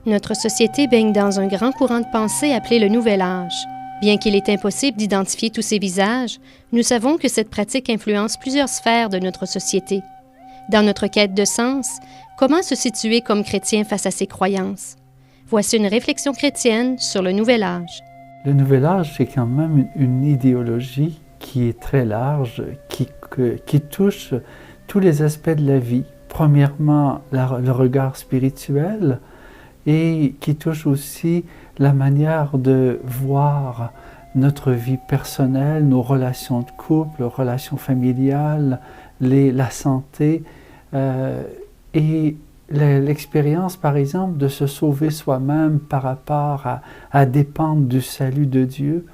Notre société baigne dans un grand courant de pensée appelé le Nouvel Âge. Bien qu'il est impossible d'identifier tous ces visages, nous savons que cette pratique influence plusieurs sphères de notre société. Dans notre quête de sens, comment se situer comme chrétien face à ces croyances? Voici une réflexion chrétienne sur le Nouvel Âge. Le Nouvel Âge, c'est quand même une idéologie qui est très large, qui touche tous les aspects de la vie. Premièrement, le regard spirituel, et qui touche aussi la manière de voir notre vie personnelle, nos relations de couple, relations familiales, la santé, et l'expérience, par exemple, de se sauver soi-même par rapport à dépendre du salut de Dieu,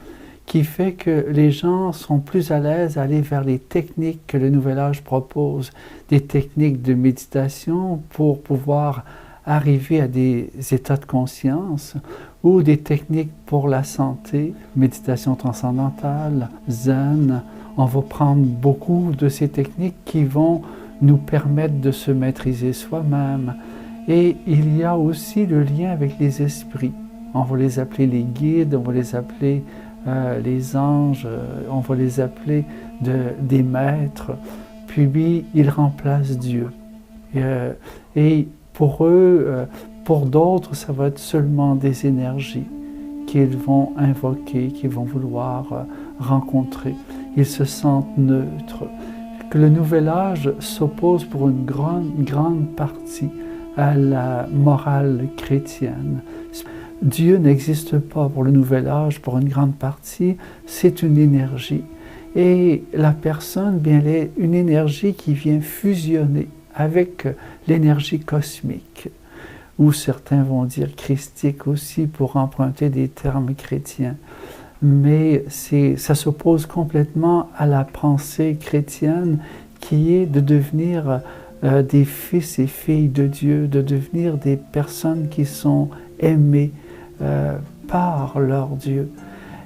qui fait que les gens sont plus à l'aise à aller vers les techniques que le Nouvel Âge propose, des techniques de méditation pour pouvoir arriver à des états de conscience, ou des techniques pour la santé, méditation transcendantale, zen. On va prendre beaucoup de ces techniques qui vont nous permettre de se maîtriser soi-même. Et il y a aussi le lien avec les esprits. On va les appeler les guides, on va les appeler les anges, on va les appeler des maîtres. Puis ils remplacent Dieu. Et pour eux, pour d'autres, ça va être seulement des énergies qu'ils vont invoquer, qu'ils vont vouloir rencontrer. Ils se sentent neutres. Que le Nouvel Âge s'oppose pour une grande partie à la morale chrétienne. Dieu n'existe pas pour le Nouvel Âge, pour une grande partie, c'est une énergie. Et la personne, bien, elle est une énergie qui vient fusionner avec l'énergie cosmique, ou certains vont dire christique aussi pour emprunter des termes chrétiens. Mais ça s'oppose complètement à la pensée chrétienne qui est de devenir des fils et filles de Dieu, de devenir des personnes qui sont aimées par leur Dieu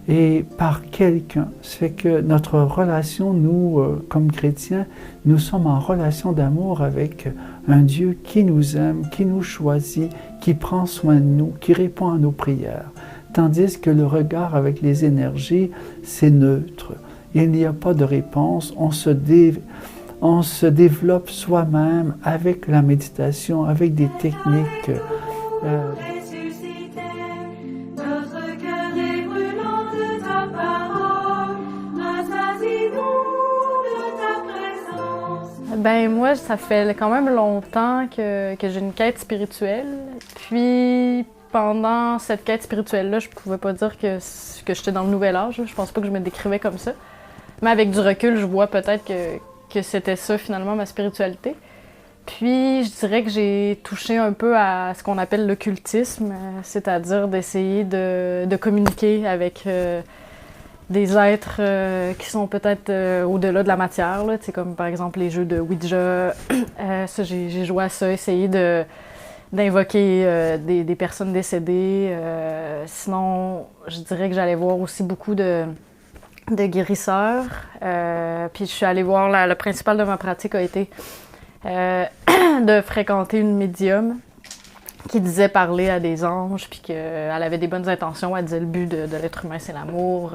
et par quelqu'un. C'est que notre relation, nous, comme chrétiens, nous sommes en relation d'amour avec un Dieu qui nous aime, qui nous choisit, qui prend soin de nous, qui répond à nos prières. Tandis que le regard avec les énergies, c'est neutre. Il n'y a pas de réponse. On se développe soi-même avec la méditation, avec des techniques. Ben moi, ça fait quand même longtemps que j'ai une quête spirituelle. Puis pendant cette quête spirituelle-là, je pouvais pas dire que j'étais dans le Nouvel Âge. Je pense pas que je me décrivais comme ça. Mais avec du recul, je vois peut-être que c'était ça finalement ma spiritualité. Puis je dirais que j'ai touché un peu à ce qu'on appelle l'occultisme, c'est-à-dire d'essayer de communiquer avec des êtres qui sont peut-être au-delà de la matière, là, comme par exemple les jeux de Ouija. Ça, j'ai joué à ça, essayer d'invoquer des personnes décédées. Sinon, je dirais que j'allais voir aussi beaucoup de guérisseurs. Puis je suis allée voir, le principal de ma pratique a été de fréquenter une médium qui disait parler à des anges, puis qu'elle avait des bonnes intentions. Elle disait le but de l'être humain, c'est l'amour,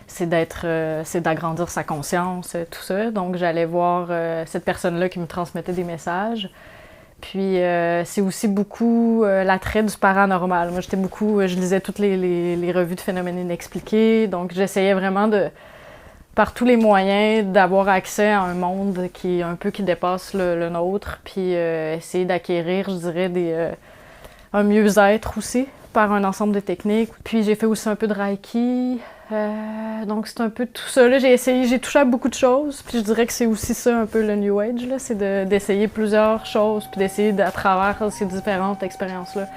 c'est d'agrandir sa conscience, tout ça. Donc j'allais voir cette personne-là qui me transmettait des messages. Puis c'est aussi beaucoup l'attrait du paranormal. Moi, je lisais toutes les revues de phénomènes inexpliqués, donc j'essayais vraiment par tous les moyens d'avoir accès à un monde qui dépasse le nôtre, puis essayer d'acquérir, je dirais, un mieux-être aussi par un ensemble de techniques. Puis j'ai fait aussi un peu de Reiki, donc c'est un peu tout ça. Là, j'ai touché à beaucoup de choses, puis je dirais que c'est aussi ça un peu le New Age, là, c'est d'essayer plusieurs choses, puis d'essayer à travers ces différentes expériences-là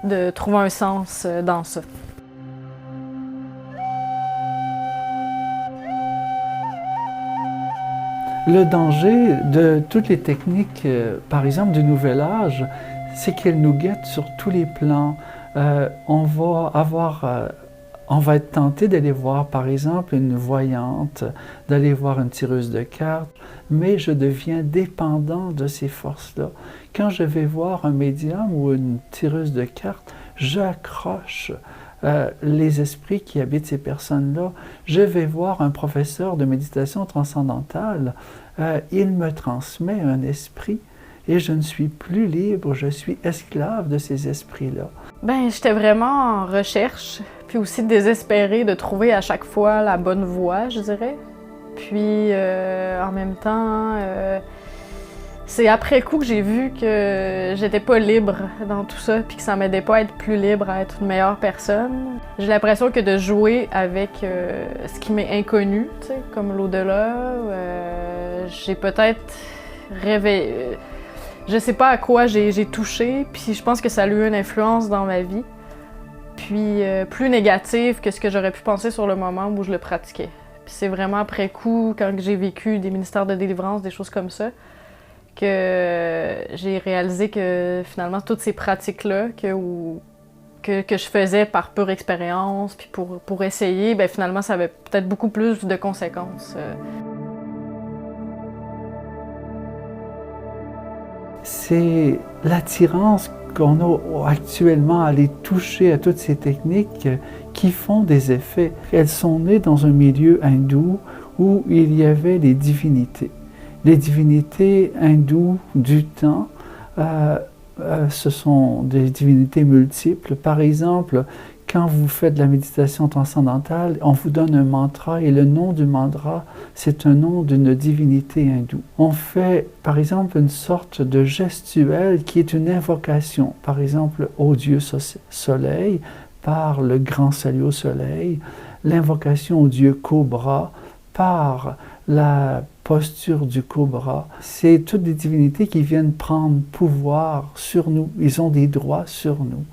de trouver un sens dans ça. Le danger de toutes les techniques, par exemple du Nouvel Âge, c'est qu'elles nous guettent sur tous les plans. On va être tenté d'aller voir, par exemple, une voyante, d'aller voir une tireuse de cartes, mais je deviens dépendant de ces forces-là Quand je vais voir un médium ou une tireuse de cartes, j'accroche les esprits qui habitent ces personnes-là. Je vais voir un professeur de méditation transcendantale, il me transmet un esprit et je ne suis plus libre, je suis esclave de ces esprits-là. Ben, j'étais vraiment en recherche, puis aussi désespérée de trouver à chaque fois la bonne voie, je dirais. Puis en même temps, c'est après coup que j'ai vu que j'étais pas libre dans tout ça, puis que ça m'aidait pas à être plus libre, à être une meilleure personne. J'ai l'impression que de jouer avec ce qui m'est inconnu, tu sais, comme l'au-delà, j'ai peut-être rêvé. Je sais pas à quoi j'ai touché, puis je pense que ça a eu une influence dans ma vie, puis plus négative que ce que j'aurais pu penser sur le moment où je le pratiquais. Puis c'est vraiment après coup, quand j'ai vécu des ministères de délivrance, des choses comme ça, que j'ai réalisé que finalement toutes ces pratiques-là que je faisais par pure expérience, puis pour essayer, ben finalement ça avait peut-être beaucoup plus de conséquences. C'est l'attirance qu'on a actuellement à aller toucher à toutes ces techniques qui font des effets. Elles sont nées dans un milieu hindou où il y avait les divinités. Les divinités hindoues du temps, ce sont des divinités multiples. Par exemple, quand vous faites de la méditation transcendantale, on vous donne un mantra et le nom du mantra, c'est un nom d'une divinité hindoue. On fait, par exemple, une sorte de gestuelle qui est une invocation, par exemple, au Dieu Soleil, par le grand salut au Soleil, l'invocation au Dieu Cobra, par la posture du cobra. C'est toutes des divinités qui viennent prendre pouvoir sur nous. Ils ont des droits sur nous.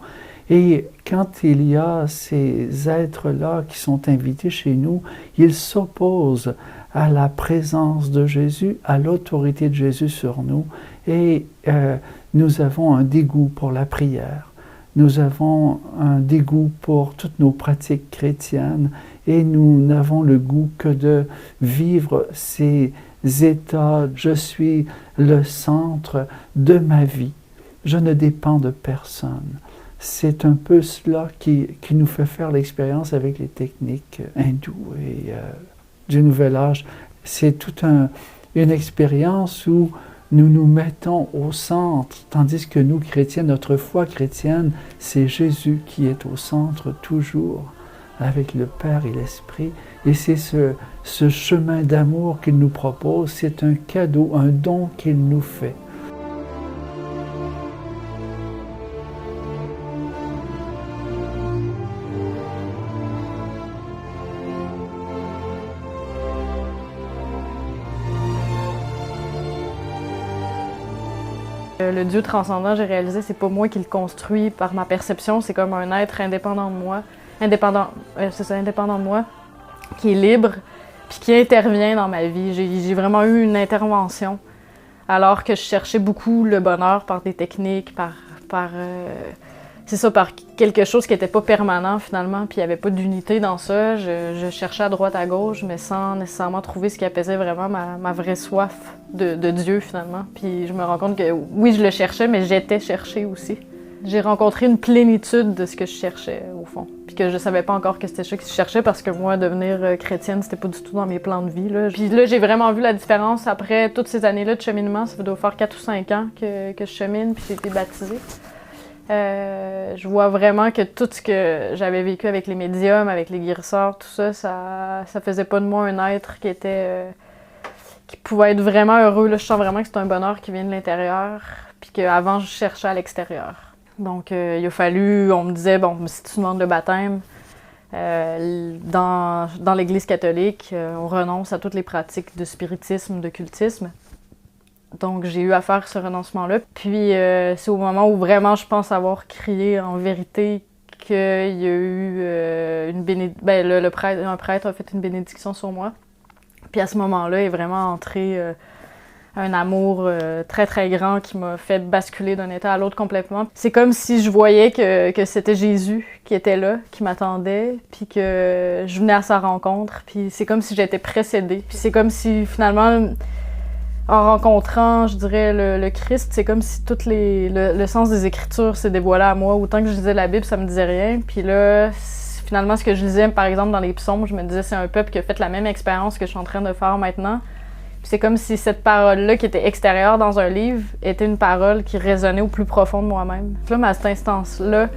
Et quand il y a ces êtres-là qui sont invités chez nous, ils s'opposent à la présence de Jésus, à l'autorité de Jésus sur nous. Et nous avons un dégoût pour la prière. Nous avons un dégoût pour toutes nos pratiques chrétiennes et nous n'avons le goût que de vivre ces états. Je suis le centre de ma vie. Je ne dépends de personne. C'est un peu cela qui nous fait faire l'expérience avec les techniques hindoues et du Nouvel Âge. C'est toute une expérience où nous nous mettons au centre, tandis que nous, chrétiens, notre foi chrétienne, c'est Jésus qui est au centre toujours, avec le Père et l'Esprit. Et c'est ce chemin d'amour qu'il nous propose, c'est un cadeau, un don qu'il nous fait. Le Dieu transcendant, j'ai réalisé, c'est pas moi qui le construis par ma perception, c'est comme un être indépendant de moi, indépendant de moi, qui est libre, puis qui intervient dans ma vie. J'ai vraiment eu une intervention, alors que je cherchais beaucoup le bonheur par des techniques, par quelque chose qui n'était pas permanent finalement, puis il n'y avait pas d'unité dans ça. Je cherchais à droite à gauche, mais sans nécessairement trouver ce qui apaisait vraiment ma vraie soif de Dieu finalement. Puis je me rends compte que oui, je le cherchais, mais j'étais cherchée aussi. J'ai rencontré une plénitude de ce que je cherchais au fond, puis que je savais pas encore que c'était ça que je cherchais parce que moi, devenir chrétienne, c'était pas du tout dans mes plans de vie, là. Puis là, j'ai vraiment vu la différence après toutes ces années-là de cheminement. Ça doit faire 4 ou 5 ans que je chemine, puis j'ai été baptisée. Je vois vraiment que tout ce que j'avais vécu avec les médiums, avec les guérisseurs, tout ça, ça faisait pas de moi un être qui pouvait être vraiment heureux. Là, je sens vraiment que c'est un bonheur qui vient de l'intérieur, puis qu'avant, je cherchais à l'extérieur. Donc, il a fallu, on me disait, bon, si tu demandes le baptême, dans l'Église catholique, on renonce à toutes les pratiques de spiritisme, de cultisme. Donc, j'ai eu à faire ce renoncement-là. Puis, c'est au moment où vraiment je pense avoir crié en vérité qu'il y a eu une bénédiction. Ben, un prêtre a fait une bénédiction sur moi. Puis, à ce moment-là, est vraiment entré un amour très, très grand qui m'a fait basculer d'un état à l'autre complètement. C'est comme si je voyais que c'était Jésus qui était là, qui m'attendait, puis que je venais à sa rencontre. Puis, c'est comme si j'étais précédée. Puis, c'est comme si, finalement... en rencontrant, je dirais, le Christ, c'est comme si le sens des Écritures s'est dévoilé à moi. Autant que je lisais la Bible, ça me disait rien. Puis là, finalement, ce que je lisais, par exemple, dans les psaumes, je me disais, c'est un peuple qui a fait la même expérience que je suis en train de faire maintenant. Puis c'est comme si cette parole-là, qui était extérieure dans un livre, était une parole qui résonnait au plus profond de moi-même. Puis là, à cette instance-là,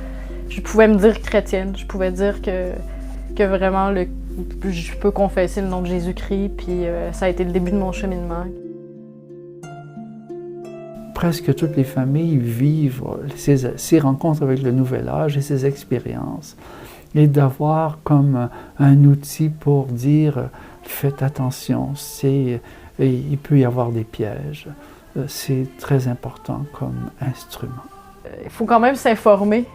je pouvais me dire chrétienne. Je pouvais dire que vraiment, je peux confesser le nom de Jésus-Christ. Puis ça a été le début de mon cheminement. Presque toutes les familles vivent ces rencontres avec le Nouvel Âge et ces expériences. Et d'avoir comme un outil pour dire « faites attention, il peut y avoir des pièges ». C'est très important comme instrument. Il faut quand même s'informer,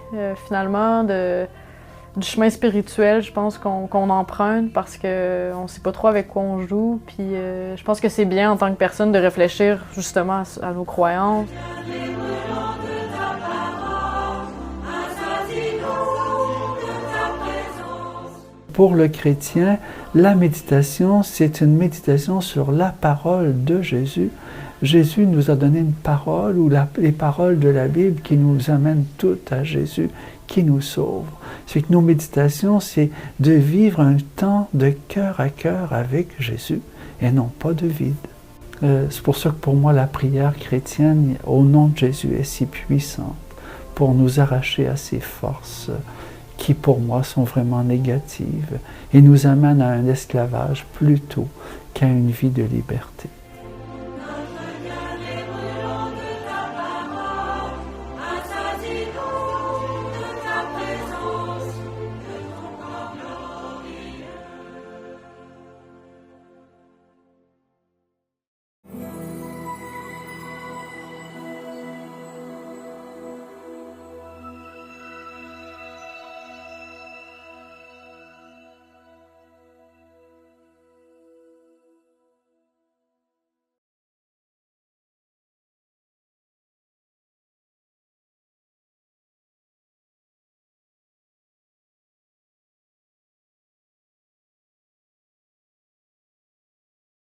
finalement, du chemin spirituel, je pense, qu'on emprunte parce qu'on ne sait pas trop avec quoi on joue. Puis je pense que c'est bien en tant que personne de réfléchir justement à nos croyances. Pour le chrétien, la méditation, c'est une méditation sur la parole de Jésus. Jésus nous a donné une parole, ou les paroles de la Bible qui nous amènent toutes à Jésus, qui nous sauve. C'est que nos méditations, c'est de vivre un temps de cœur à cœur avec Jésus, et non pas de vide. C'est pour ça que pour moi, la prière chrétienne au nom de Jésus est si puissante, pour nous arracher à ces forces qui pour moi sont vraiment négatives et nous amènent à un esclavage plutôt qu'à une vie de liberté.